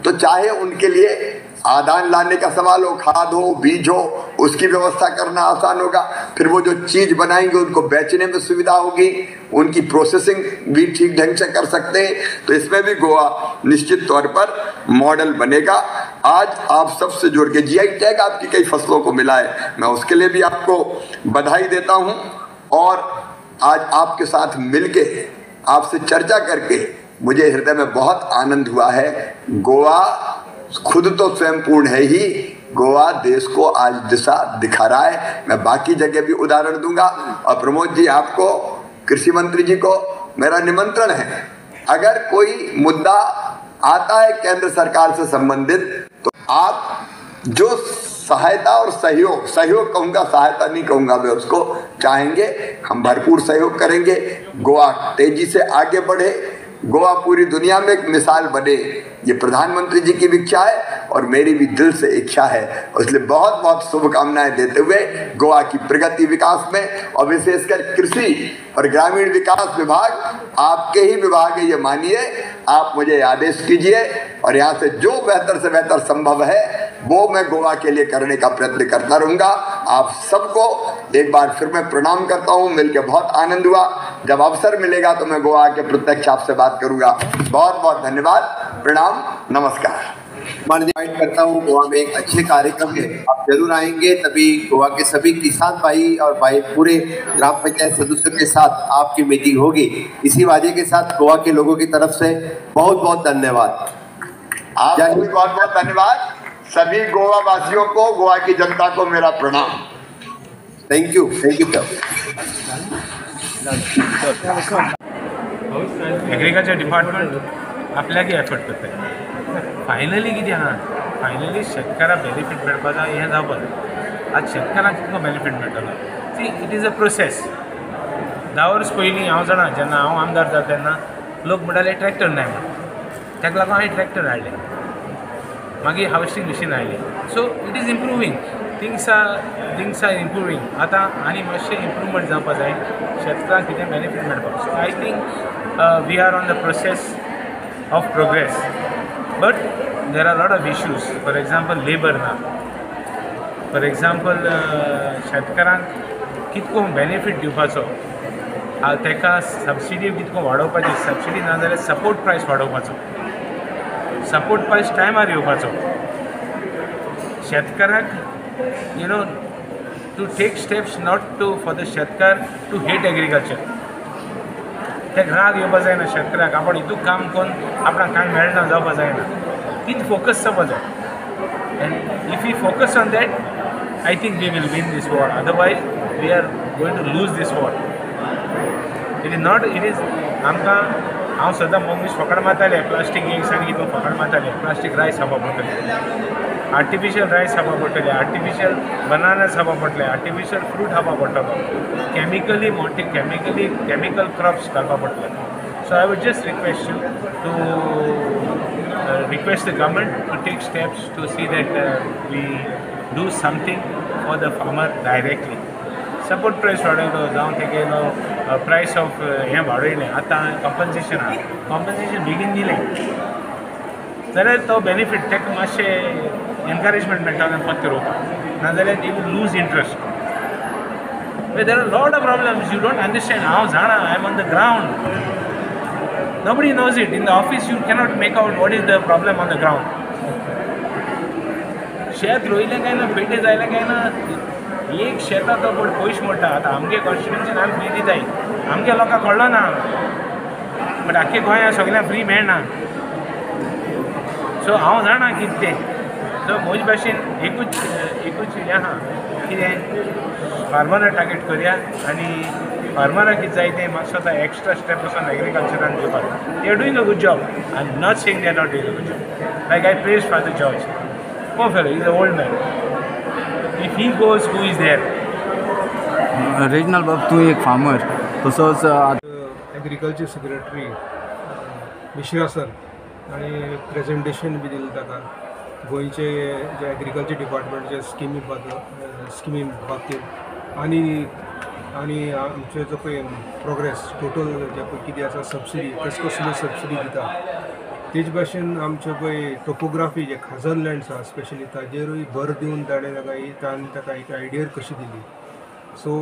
तो चाहे उनके लिए आदान लाने का सवाल हो, खाद हो, बीज हो, उसकी व्यवस्था करना आसान होगा। फिर वो जो चीज बनाएंगे उनको बेचने में सुविधा होगी, उनकी प्रोसेसिंग भी ठीक ढंग से कर सकते हैं। तो इसमें भी गोवा निश्चित तौर पर मॉडल बनेगा। आज आप सबसे जुड़ के जीआई टैग आपकी कई फसलों को मिला है, मैं उसके लिए भी आपको बधाई देता हूं। और आज आपके साथ मिलके आपसे चर्चा करके मुझे हृदय में बहुत आनंद हुआ है। गोवा खुद तो स्वयं पूर्ण है ही, गोवा देश को आज दिशा दिखा रहा है। मैं बाकी जगह भी उदाहरण दूंगा। और प्रमोद जी, आपको, कृषि मंत्री जी को मेरा निमंत्रण है, अगर कोई मुद्दा आता है केंद्र सरकार से संबंधित तो आप जो सहायता और सहयोग कहूंगा, सहायता नहीं कहूंगा मैं उसको, चाहेंगे हम भरपूर सहयोग करेंगे। गोवा तेजी से आगे बढ़े, गोवा पूरी दुनिया में एक मिसाल बने, ये प्रधानमंत्री जी की भी इच्छा है और मेरी भी दिल से इच्छा है। इसलिए बहुत बहुत शुभकामनाएं देते हुए गोवा की प्रगति विकास में, और विशेषकर कृषि और ग्रामीण विकास विभाग आपके ही विभाग है, ये मानिए। आप मुझे आदेश कीजिए और यहाँ से जो बेहतर से बेहतर संभव है वो मैं गोवा के लिए करने का प्रयत्न करता रहूंगा। आप सबको एक बार फिर मैं प्रणाम करता हूँ, मिलकर बहुत आनंद हुआ। जब अवसर मिलेगा तो मैं गोवा के प्रत्यक्ष आपसे बात करूंगा। बहुत बहुत धन्यवाद, प्रणाम, नमस्कार। माननीय करता हूँ, गोवा में एक अच्छे कार्यक्रम है, आप जरूर आएंगे, तभी गोवा के सभी किसान भाई और भाई पूरे ग्राम पंचायत सदस्यों के साथ आपकी मीटिंग होगी। इसी वादे के साथ गोवा के लोगों की तरफ से बहुत बहुत धन्यवाद। आपको भी बहुत बहुत धन्यवाद। सभी गोवा वासियों को, गोवा की जनता को मेरा प्रणाम। Thank you sir. Agriculture department आपल्याक एफर्ट करता। फायनली कितें आहा, फायनली शेतकाराक बेनिफीट मेळपा जाय, हें जावपा जाय। आज शेतकाराक कितलो बेनिफीट मेळटलो, see it is a process. 10 वर्स पयलीं हांव जाणा, जेन्ना हांव आमदार जाता तेन्ना लोक म्हणटाले ट्रॅक्टर नाय म्हणून, ताका लागून हांवें ट्रॅक्टर हाडले, मागीर हार्वेस्टिंग मशीन हाडली। So it is improving, things are improving. आतां आनी मातशें इम्प्रुवमेंट जावपा जाय, शेतकाराक कितें बेनिफीट मेळपाक। So I think we are on the process of progress, but there are lot of issues. For example labour ना, फॉर एग्जाम्पल शेतकारांक कितको बेनिफीट दिवपाचो, ताका सबसिडी कितको वाडोवपाची, सबसिडी ना जाल्यार सपोर्ट प्रायस वाडोवपाचो, सपोर्ट प्रायस टायमार येवपाचो। शेतकाराक you know to take steps not to for the शेतकार टू हेट एग्रीकल्चर, ताका राग येवपा जायना शेतकाराक, आपण हितून काम करून आपणाक कांय मेळना जावपा जायना, तीच फोकस जावपा जाय। And if we focus on that, I think we will win this war, otherwise we are going to lose this war. It is not, it is आमकां, हांव सदां मम्मीस फकाड मारताले, प्लास्टीक एक सायड कितें फकाड मारताले, प्लास्टीक रायस खावपा पडटले, आर्टिफिशियल रायस खावपा पडटले, आर्टिफिशियल बनानास खावपा पडटले, आर्टिफिशियल फ्रूट खावपा पडटलो, केमिकल क्रॉप्स घालपा पडटले। So I would just request you to request the government to take steps to see that we do something for the farmer directly. Support price वाडयलो जावं तेगेलो प्रायस of हें वाडयलें, आतां कॉम्पन्सेशन बेगीन दिलें जाल्यार तो बेनिफीट ताका मातशें एनकरेजमेंट मेळटालें फक्त रोवपाक, नाजाल्यार they will lose interest. There are lot of problems you don't understand. हांव जाणा, I am on the ground, nobody knows it. In the office you cannot make out what is the problem on the ground. शेत रोयलें काय ना, पेटे जायलें काय ना, एक शेतां तो पड पयश मोडटा। आतां आमगे कॉन्स्टिट्युएन्सीन आमी फ्री दिताय, आमगे लोकांक कळ्ळो ना, बट आख्खे गोंया सगळ्यांक फ्री मेळना। सो हांव जाणा कितें तें। सो म्हजे भाशेन एकूच हें आहा, कितें फार्मराक टार्गेट करया आनी फार्मराक कितें जाय तें म्हाका स्वता एक्स्ट्रा स्टेप वचून एग्रीकल्चरान दिवपाक। They are doing a good job, I am not saying they are not doing a good job. Like I praise father George, poor fellow, he is an old man. If he goes, who is there? Regional बाब तूं एक farmer तसोच agriculture secretary Mishra sir आणि presentation B दिलें ताका गोंयचे जे agriculture डिपार्टमेंटचे स्किमी बाबतींत आनी आमचे जो पळय प्रोग्रेस टोटल जे पळय कितें आसा सबसिडी कसली सबसिडी दिता तेज भाशेन आमचे पळय टोपोग्राफी जे खाजन लँड्स आसा स्पेशली ताजेरूय भर दिवन ताणें ताका एक आयडियर कशी दिली. सो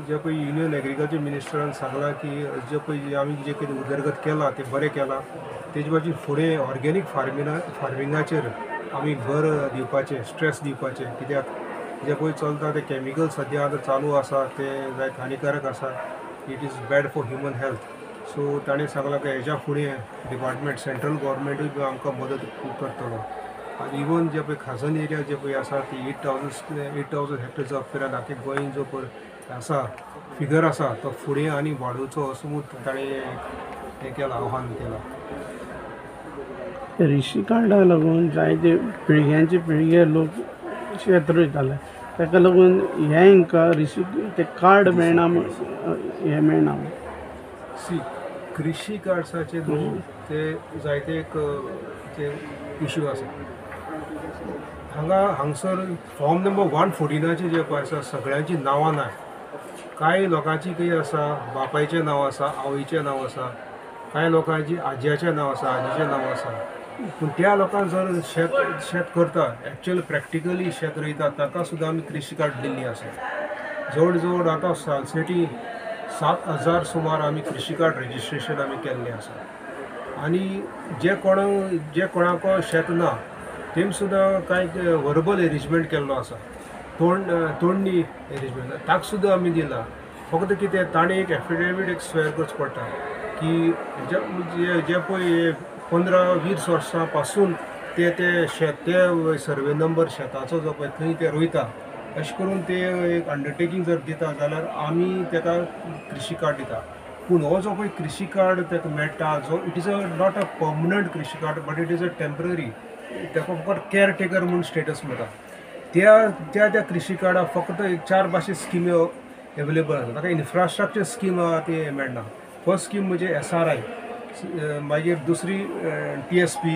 जे पळय युनियन एग्रीकल्चर मिनिस्टरान सांगलां की जे पळय आमी जे कितें उदरगत केलां तें बरें केलां तेजे भाशेन फुडें ऑर्गेनीक फार्मिंगाचेर आमी भर दिवपाचें स्ट्रेस दिवपाचें कित्याक जे पळय चलता ते कॅमिकल सद्या आतां चालू आसा ते जायत हानिकारक आसा it is bad for human health. So ताणें सांगलां की हेज्या फुडें डिपार्टमेंट सेंट्रल गव्हर्मेंटूय बी आमकां मदत खूब करतलो. आनी इवन जे पळय खाजन एरिया जे पळय आसा ती 8,000 हेक्टर्स ऑफ पिरान आख्या गोंयन जो पळय आसा फिगर आसा तो फुडें आनी वाडोवचो असो ताणें हें केलां आव्हान केलां. रिशी कार्डाक लागून जायते पिळग्यांचे पिळगे लोक शेत रोयताले ताका लागून हेंका रिशी ते कार्ड मेळना हें मेळना. सी कृषी कार्ड्साचे ते जायते एक ते इश्यू आसा हांगसर फॉर्म नंबर 114 जे पळय आसा सगळ्यांची नांवां ना. कांय लोकांची कितें आसा बापायचें नांव आसा आवयचें नांव आसा कांय लोकांची आज्याचें नांव आसा आजीचें नांव आसा पूण त्या लोकांक जर शेत करता एक्चुअल प्रॅक्टिकली शेत रोयता ताका सुद्दां आमी कृषी कार्ड दिल्ली आसा. जवळ जवळ आतां सालसेटी 7,000 सुमार आमी कृषी कार्ड रेजिस्ट्रेशन आमी केल्लें आसा. आनी जे कोणाक शेत ना तेम सुद्दां कांय वर्बल एरेंजमेंट केल्लो आसा तोंडणी एरेंजमेंट ताका सुद्दां आमी दिला. फक्त कितें ताणें एक एफिडेवीट एक स्वेर करचो पडटा की जे पळय 15-20 वर्सां पासून ते शेत ते सर्वे नंबर शेताचो जो पळय थंय ते रोयता अशें करून ते एक अंडरटेकींग जर दिता जाल्यार आमी ताका कृषी कार्ड दिता. पूण हो जो पळय कृषी कार्ड ताका मेळटा जो it is not a permanent Krishi card but it is a temporary ताका फकत केअर टेकर म्हणून स्टेटस मेळटा. त्या कृषी कार्डाक फक्त 4 भाशे स्किमी एवेलेबल आसा. ताका इन्फ्रास्ट्रक्चर स्कीम ती मेळना. फर्स्ट स्कीम म्हणजे SRI मागीर दुसरी TSP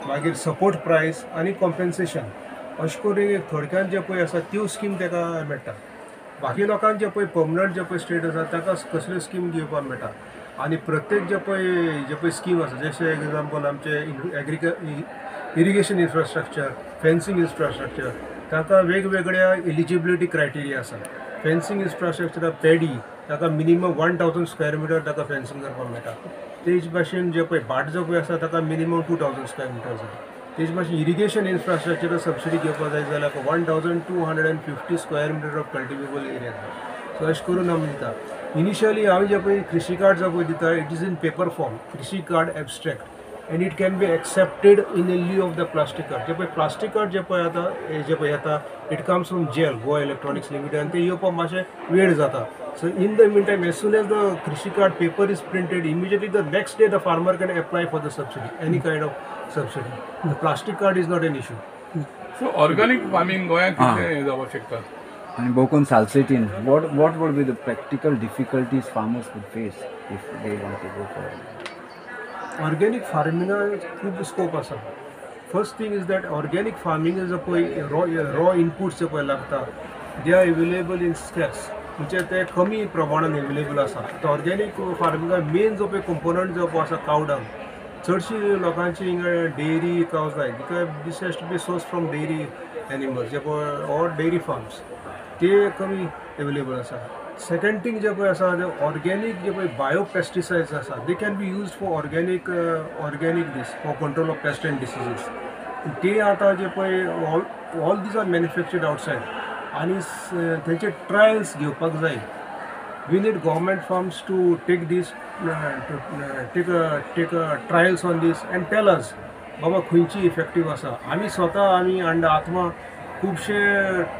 मागीर सपोर्ट प्रायस आनी कॉम्पेन्सेशन अशें करून थोडक्यान जे पळय आसा त्यो स्कीम ताका मेळटा. बाकी लोकांक जे पळय पर्मनंट जे पळय स्टेट आसा ताका कसल्यो स्कीम घेवपाक मेळटा. आनी प्रत्येक जे पळय स्कीम आसा जशें एग्जाम्पल आमचे इरिगेशन इन्फ्रास्ट्रक्चर फेन्सिंग इन्फ्रास्ट्रक्चर ताका वेगवेगळ्या एलिजिबिलिटी क्रायटेरिया आसा. फेन्सिंग इन्फ्रास्ट्रक्चराक पॅडी ताका मिनिमम 1,000 स्क्वेअर मिटर ताका फेन्सिंग करपाक मेळटा. तेज भाशेन जे पळय भाट जो पळय आसा ताका मिनिमम 2,000 स्क्वेअर मिटर आसा. तेज भाशेन इरिगेशन इन्फ्रास्ट्रक्चर सबसिडी घेवपाक जाय जाल्यार 1,250 square metre of cultivable area so अशें करून आमी दिता. इनिशियली हांवें जे पळय कृषी कार्ड जो पळय दिता it is in paper form Krishi card abstract and it can be accepted in lieu of the plastic card. जे पळय प्लास्टीक कार्ड जे पळय येता इट कम्स फ्रॉम जेल गोवा इलेक्ट्रॉनिक्स लिमिटेड आनी ते येवपाक मातशें वेळ जाता. So in the meantime, as soon as the Krishi card paper is printed, immediately the next day the farmer can apply for the subsidy, any kind of subsidy. The plastic card is not an issue. So organic farming गोंयांत कितलें जावपाक शकता? आणि बोकून सालसेटीन what would be the practical difficulties farmers would face if they want to go for it? Organic farming खूब scope आसा. First thing is that organic farming is raw inputs जे पळय लागता they are available in scarce. म्हणजे ते कमी प्रमाणात available आसा. Organic फार्मिंगाक main जो पळय कंपोनंट जो आसा काव डंग चडशी लोकांची हिंगा डेयरी कावज जाय this has to be source from dairy animals जे पळय ऑर डेयरी फार्म्स ते कमी एवेलेबल आसा. सेकंड थिंग जे पळय आसा ऑर्गेनीक जे पळय बायो पेस्टिसायड्स आसा they can be used for organic this for control of pest and diseases. ते आतां जे पळय all these are manufactured outside आनी थंयचे ट्रायल्स घेवपाक जाय. We need government firms to take this take trials on this and tell us बाबा खंयची इफेक्टीव आसा. आमी स्वता आमी आत्मा खुबशे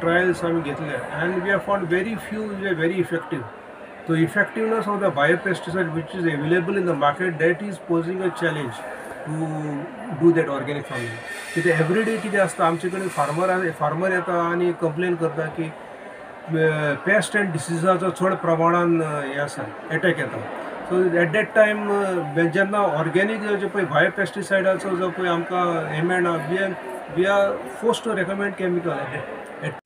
ट्रायल्स आमी घेतले and we have found very few very effective. तो effectiveness of the biopesticide which is available in the market that is posing a challenge to do that organic farming. कितें एवरी डे कितें आसता आमचे कडेन farmer येता आनी complain करता की पेस्ट एंड डिसिजाचो चड प्रमाणान हे आसा एटॅक येता. सो एट दॅट टायम जेन्ना ऑर्गेनीक जे पळय बायो पेस्टिसायडाचो जो पळय आमकां हे मेळना we are force to recommend chemical eight